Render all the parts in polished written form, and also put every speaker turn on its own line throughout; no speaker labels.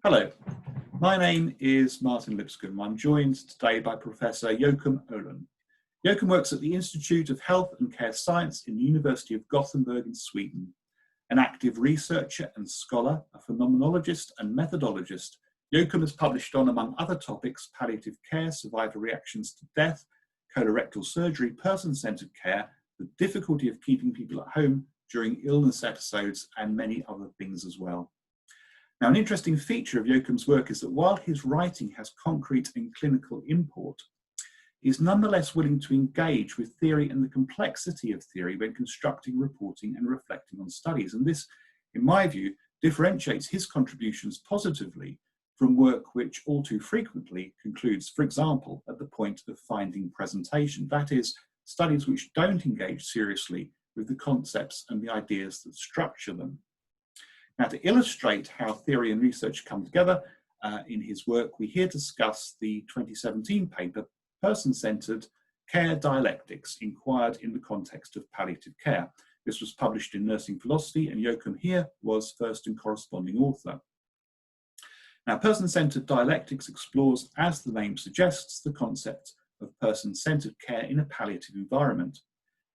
Hello, my name is Martin Lipscomb. I'm joined today by Professor Joakim Ohlen. Joakim works at the Institute of Health and Care Science in the University of Gothenburg in Sweden. An active researcher and scholar, a phenomenologist and methodologist, Joakim has published on, among other topics, palliative care, survivor reactions to death, colorectal surgery, person-centered care, the difficulty of keeping people at home during illness episodes, and many other things as well. Now, an interesting feature of Joakim's work is that while his writing has concrete and clinical import, he is nonetheless willing to engage with theory and the complexity of theory when constructing, reporting, and reflecting on studies. And this, in my view, differentiates his contributions positively from work which all too frequently concludes, for example, at the point of finding presentation. That is, studies which don't engage seriously with the concepts and the ideas that structure them. Now, to illustrate how theory and research come together in his work, we here discuss the 2017 paper, Person-Centered Care Dialectics, inquired in the context of palliative care. This was published in Nursing Philosophy, and Joakim here was first and corresponding author. Now, person-centered dialectics explores, as the name suggests, the concept of person-centered care in a palliative environment.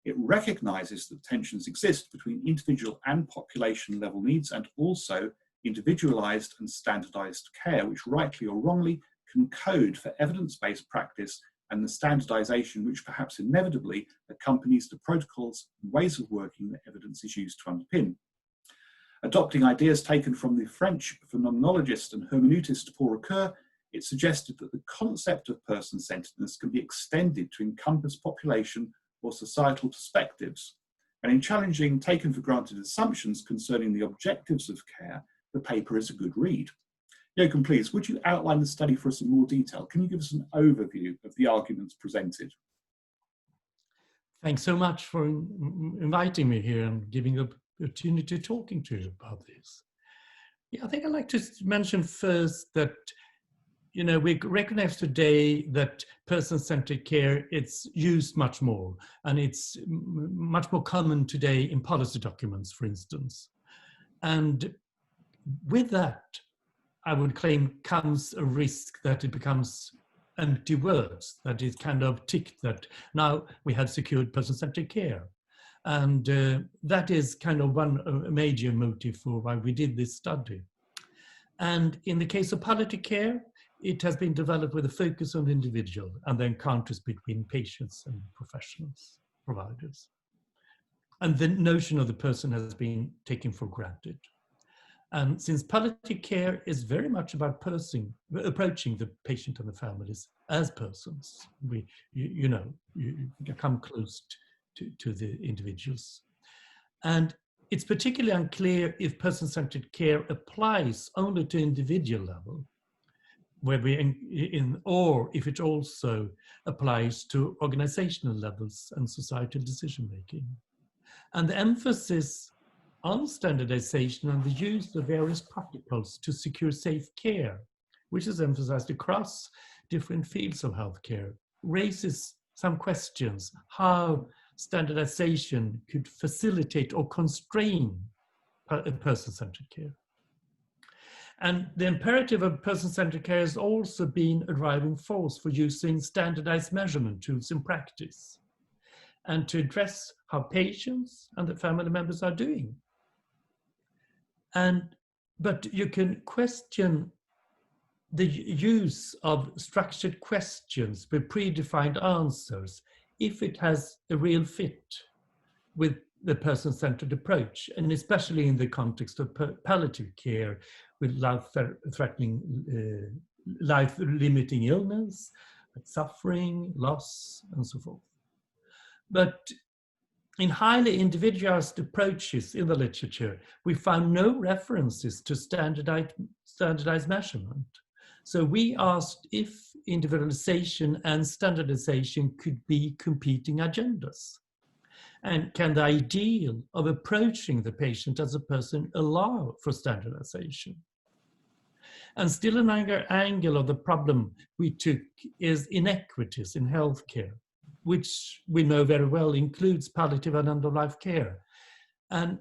It recognizes that tensions exist between individual and population level needs, and also individualized and standardized care, which rightly or wrongly can code for evidence-based practice and the standardization which perhaps inevitably accompanies the protocols and ways of working that evidence is used to underpin. Adopting ideas taken from the French phenomenologist and hermeneutist Paul Ricoeur, it suggested that the concept of person-centeredness can be extended to encompass population or societal perspectives. And in challenging taken for granted assumptions concerning the objectives of care, the paper is a good read. Joakim, please, would you outline the study for us in more detail? Can you give us an overview of the arguments presented?
Thanks so much for inviting me here and giving the opportunity talking to you about this. Yeah, I think I'd like to mention first that we recognize today that person-centered care, it's used much more, and it's much more common today in policy documents, for instance. And with that, I would claim comes a risk that it becomes empty words, that it's kind of ticked that now we have secured person-centered care. And that is kind of a major motive for why we did this study. And in the case of palliative care, it has been developed with a focus on the individual and the encounters between patients and professionals, providers. And the notion of the person has been taken for granted. And since palliative care is very much about approaching the patient and the families as persons, you come close to the individuals. And it's particularly unclear if person-centered care applies only to individual level, or if it also applies to organizational levels and societal decision-making. And the emphasis on standardization and the use of various protocols to secure safe care, which is emphasized across different fields of healthcare, raises some questions how standardization could facilitate or constrain person-centered care. And the imperative of person-centered care has also been a driving force for using standardized measurement tools in practice and to address how patients and the family members are doing. But you can question the use of structured questions with predefined answers if it has a real fit with the person-centered approach, and especially in the context of palliative care with life-threatening, life-limiting illness, suffering, loss, and so forth. But in highly individualized approaches in the literature, we found no references to standardized measurement. So we asked if individualization and standardization could be competing agendas. And can the ideal of approaching the patient as a person allow for standardization? And still another angle of the problem we took is inequities in healthcare, which we know very well includes palliative and end-of-life care. And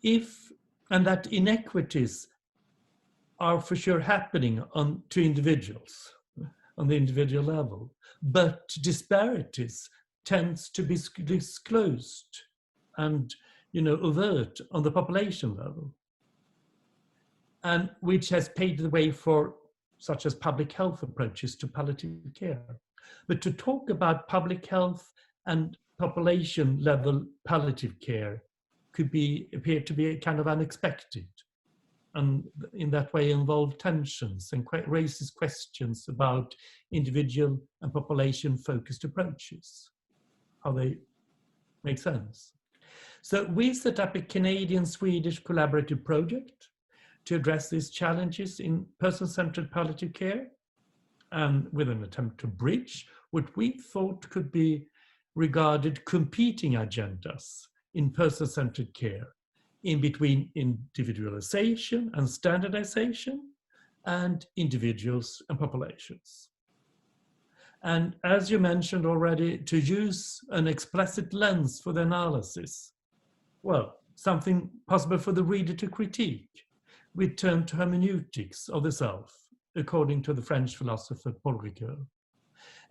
that inequities are for sure happening to individuals on the individual level, but disparities tends to be disclosed and overt on the population level, and which has paved the way for such as public health approaches to palliative care. But to talk about public health and population level palliative care could appear to be kind of unexpected, and in that way involve tensions and raises questions about individual and population focused approaches, how they make sense. So we set up a Canadian-Swedish collaborative project to address these challenges in person-centered palliative care, and with an attempt to bridge what we thought could be regarded competing agendas in person-centered care in between individualization and standardization and individuals and populations. And as you mentioned already, to use an explicit lens for the analysis, well, something possible for the reader to critique, we turn to hermeneutics of the self, according to the French philosopher Paul Ricoeur.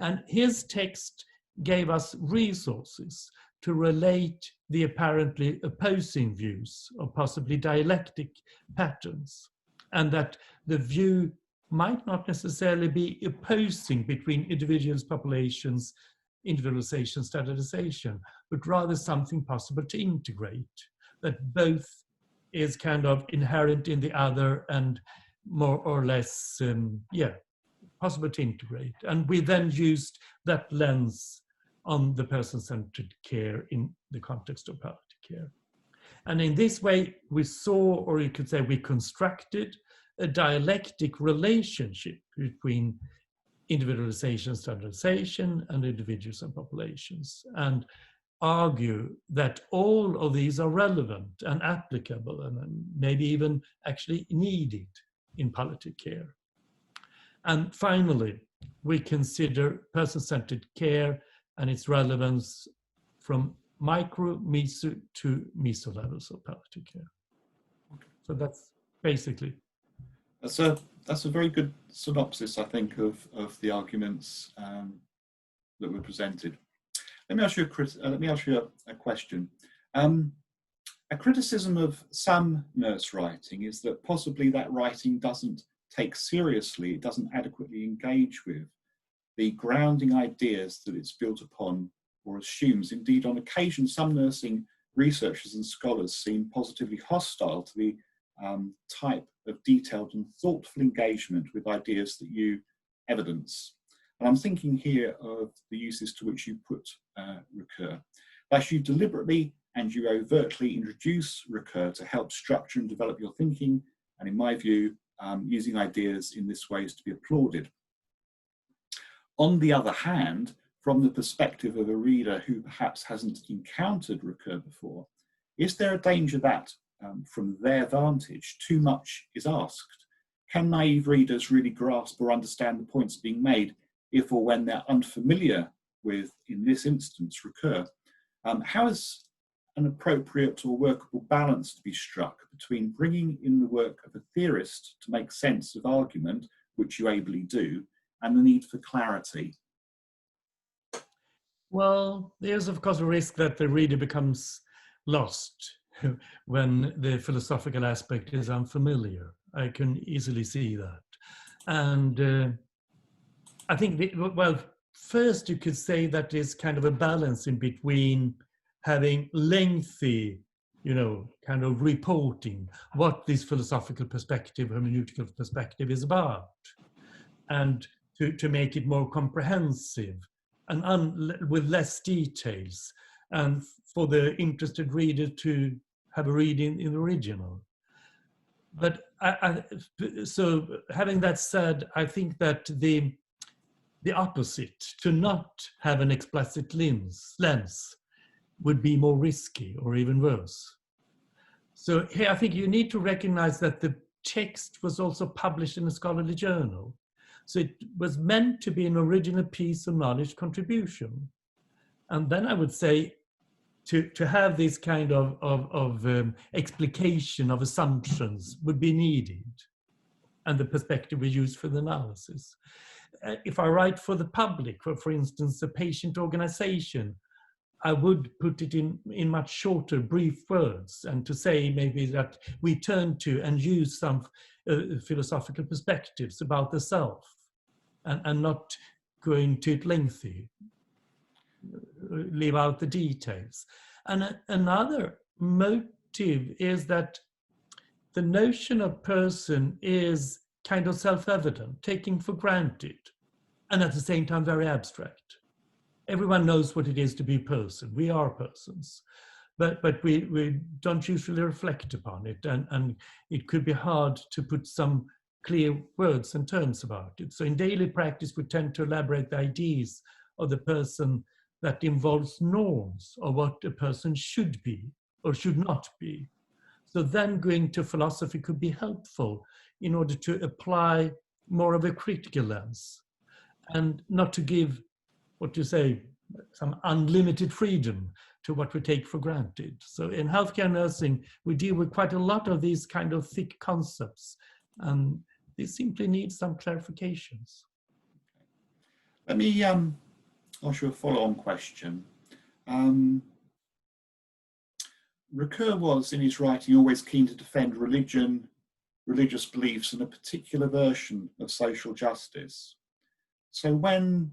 And his text gave us resources to relate the apparently opposing views of possibly dialectic patterns, and that the view might not necessarily be opposing between individuals, populations, individualization, standardization, but rather something possible to integrate, that both is kind of inherent in the other and more or less, possible to integrate. And we then used that lens on the person-centered care in the context of palliative care. And in this way, we saw, or you could say we constructed, a dialectic relationship between individualization, standardization, and individuals and populations, and argue that all of these are relevant and applicable and maybe even actually needed in palliative care. And finally, we consider person-centered care and its relevance from micro, meso to meso levels of palliative care. So that's basically.
That's a very good synopsis, I think, of the arguments that were presented. Let me ask you a question. A criticism of some nurse writing is that possibly that writing doesn't take seriously, it doesn't adequately engage with the grounding ideas that it's built upon or assumes. Indeed, on occasion, some nursing researchers and scholars seem positively hostile to the type of detailed and thoughtful engagement with ideas that you evidence. And I'm thinking here of the uses to which you put recur. Thus, you deliberately and you overtly introduce recur to help structure and develop your thinking, and in my view, using ideas in this way is to be applauded. On the other hand, from the perspective of a reader who perhaps hasn't encountered recur before, is there a danger that, from their vantage, too much is asked? Can naive readers really grasp or understand the points being made if or when they're unfamiliar with, in this instance, recur? How is an appropriate or workable balance to be struck between bringing in the work of a theorist to make sense of argument, which you ably do, and the need for clarity?
Well, there's of course a risk that the reader becomes lost when the philosophical aspect is unfamiliar. I can easily see that. And I think, well, first you could say that there's kind of a balance in between having lengthy, kind of reporting what this philosophical perspective, hermeneutical perspective is about, and to make it more comprehensive and with less details, and for the interested reader to have a reading in the original. But so having that said, I think that the opposite, to not have an explicit lens, would be more risky or even worse. So here I think you need to recognize that the text was also published in a scholarly journal. So it was meant to be an original piece of knowledge contribution. And then I would say to have this kind of explication of assumptions would be needed. and the perspective we use for the analysis. If I write for the public, for instance, a patient organization, I would put it in much shorter, brief words, and to say maybe that we turn to and use some philosophical perspectives about the self, and not going too lengthy, leave out the details. And another motive is that the notion of person is kind of self-evident, taken for granted, and at the same time very abstract. Everyone knows what it is to be a person. We are persons, but we don't usually reflect upon it, and it could be hard to put some clear words and terms about it. So in daily practice, we tend to elaborate the ideas of the person that involves norms of what a person should be or should not be. So then going to philosophy could be helpful in order to apply more of a critical lens and not to give, what you say, some unlimited freedom to what we take for granted. So in healthcare nursing, we deal with quite a lot of these kind of thick concepts, and they simply need some clarifications.
Let me ask you a follow-on question. Ricoeur was, in his writing, always keen to defend religion, religious beliefs, and a particular version of social justice. So when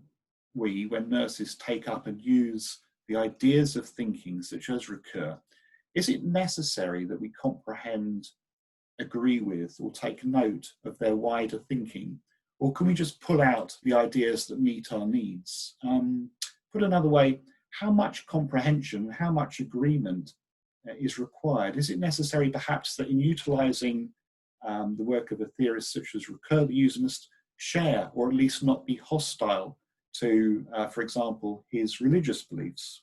nurses take up and use the ideas of thinking, such as Ricoeur, is it necessary that we comprehend, agree with, or take note of their wider thinking? Or can we just pull out the ideas that meet our needs? Put another way, how much comprehension, how much agreement is required? Is it necessary perhaps that in utilising the work of a theorist such as Ricoeur, the user must share or at least not be hostile to, for example, his religious beliefs?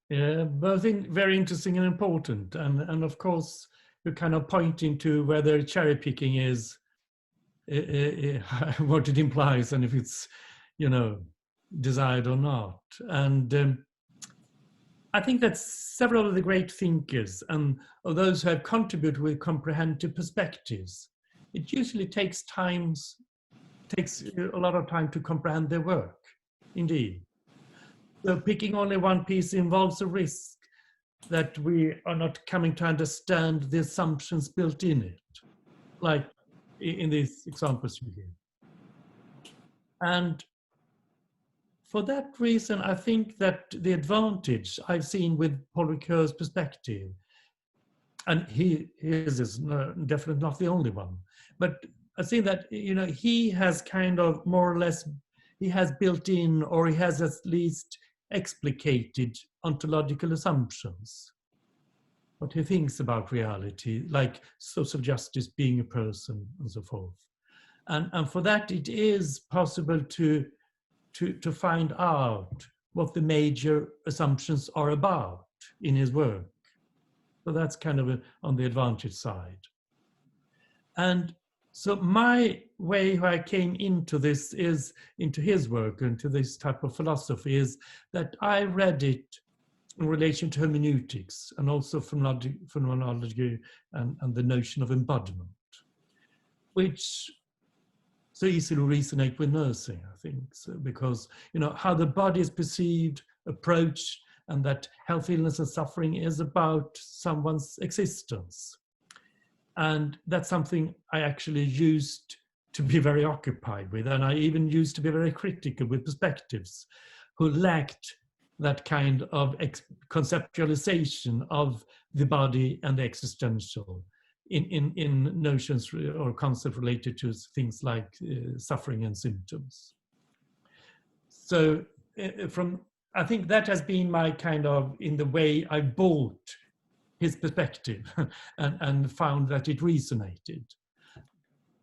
Yeah, both very interesting and important. And of course, you're kind of pointing to whether cherry picking is what it implies and if it's, desired or not. And I think that several of the great thinkers and of those who have contributed with comprehensive perspectives, it usually takes a lot of time to comprehend their work, indeed. So picking only one piece involves a risk that we are not coming to understand the assumptions built in it, like in these examples you give. And for that reason, I think that the advantage I've seen with Paul Ricoeur's perspective, and his is definitely not the only one, but I think that, he has kind of more or less, he has built in, or he has at least explicated ontological assumptions, what he thinks about reality, like social justice, being a person, and so forth. And for that, it is possible to find out what the major assumptions are about in his work. So that's kind of on the advantage side. And so my way how I came into this is, into his work, into this type of philosophy, is that I read it in relation to hermeneutics and also phenomenology and the notion of embodiment, which so easily resonate with nursing, I think, so because, how the body is perceived, approached, and that health, illness, and suffering is about someone's existence. And that's something I actually used to be very occupied with. And I even used to be very critical with perspectives who lacked that kind of conceptualization of the body and the existential in notions or concepts related to things like suffering and symptoms. So I think that has been my kind of, in the way I bought his perspective and found that it resonated.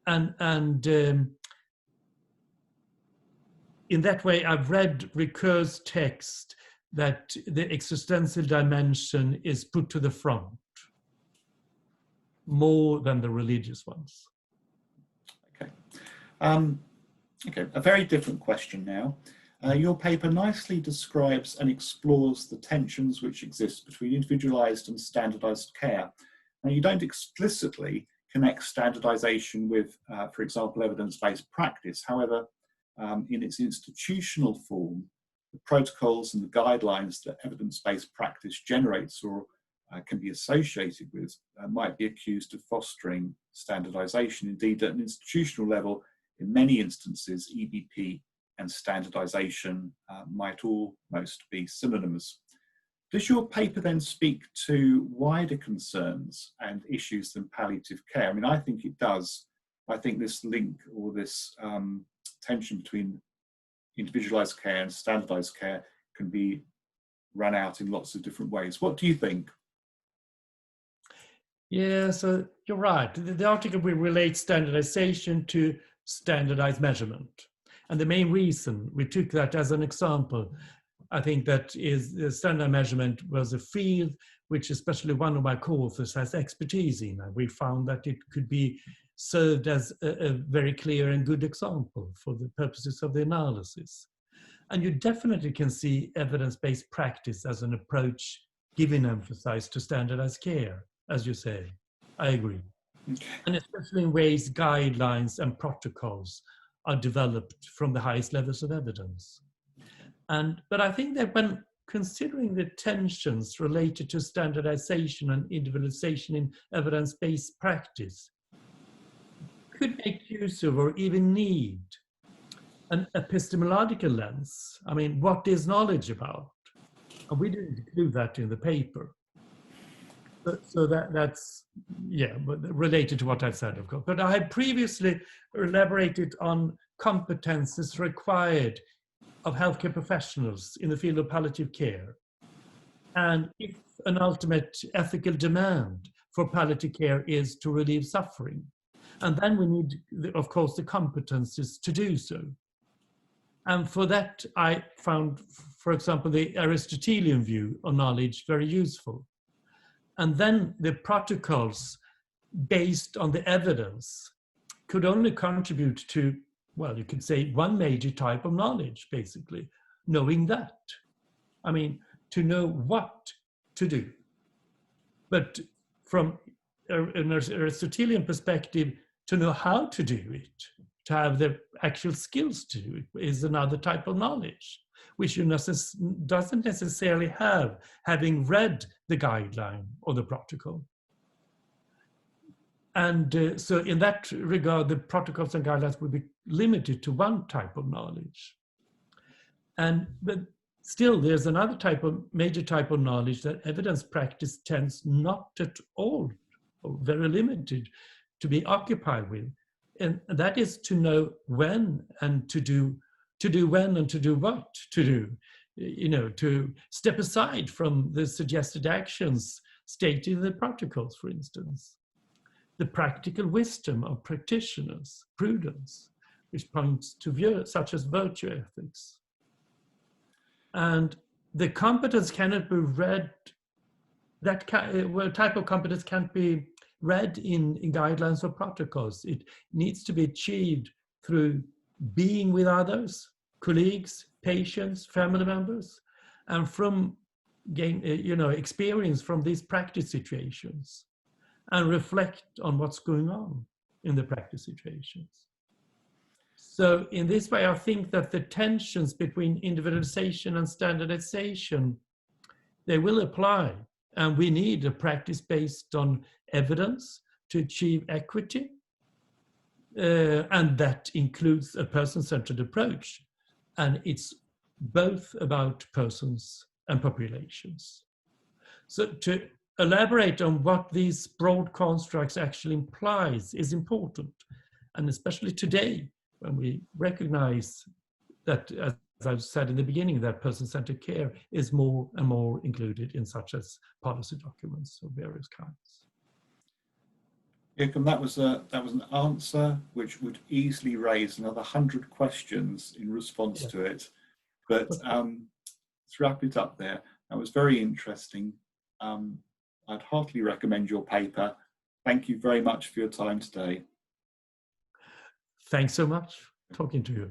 And in that way, I've read Ricoeur's text that the existential dimension is put to the front more than the religious ones.
Okay. Okay, a very different question now. Your paper nicely describes and explores the tensions which exist between individualized and standardized care. Now, you don't explicitly connects standardization with, for example, evidence-based practice. However, in its institutional form, the protocols and the guidelines that evidence-based practice generates or can be associated with might be accused of fostering standardization. Indeed, at an institutional level, in many instances, EBP and standardization might almost be synonymous. Does your paper then speak to wider concerns and issues than palliative care? I mean, I think it does. I think this link or this tension between individualized care and standardized care can be run out in lots of different ways. What do you think?
Yeah, so you're right. The article will relate standardization to standardized measurement. And the main reason we took that as an example, I think that is the standard measurement was a field which especially one of my co-authors has expertise in. And we found that it could be served as a very clear and good example for the purposes of the analysis. And you definitely can see evidence-based practice as an approach giving emphasis to standardized care, as you say. I agree.
Okay.
And especially in ways guidelines and protocols are developed from the highest levels of evidence. But I think that when considering the tensions related to standardization and individualization in evidence-based practice, could make use of or even need an epistemological lens. I mean, what is knowledge about? And we didn't include that in the paper. So that's, yeah, related to what I've said, of course. But I had previously elaborated on competences required of healthcare professionals in the field of palliative care. And if an ultimate ethical demand for palliative care is to relieve suffering, and then we need, of course, the competences to do so. And for that, I found, for example, the Aristotelian view of knowledge very useful. And then the protocols based on the evidence could only contribute to, well, you could say one major type of knowledge, basically, knowing that. I mean, to know what to do. But from an Aristotelian perspective, to know how to do it, to have the actual skills to do it, is another type of knowledge, which you doesn't necessarily have, having read the guideline or the protocol. And so in that regard, the protocols and guidelines would be limited to one type of knowledge. But still, there's another major type of knowledge that evidence practice tends not at all, or very limited, to be occupied with. And that is to know when and to do when and to do what to do. You know, to step aside from the suggested actions stated in the protocols, for instance. The practical wisdom of practitioners, prudence, which points to such as virtue ethics. And the competence cannot be read, type of competence can't be read in guidelines or protocols. It needs to be achieved through being with others, colleagues, patients, family members, and from experience from these practice situations, and reflect on what's going on in the practice situations. So in this way, I think that the tensions between individualization and standardization, they will apply. And we need a practice based on evidence to achieve equity. And that includes a person-centered approach. And it's both about persons and populations. So to elaborate on what these broad constructs actually implies is important. And especially today, when we recognize that, as I've said in the beginning, that person-centered care is more and more included in such as policy documents of various kinds.
Joakim, that was an answer which would easily raise another 100 questions in response to it. But let's wrap it up there. That was very interesting. I'd heartily recommend your paper. Thank you very much for your time today.
Thanks so much. Talking to you.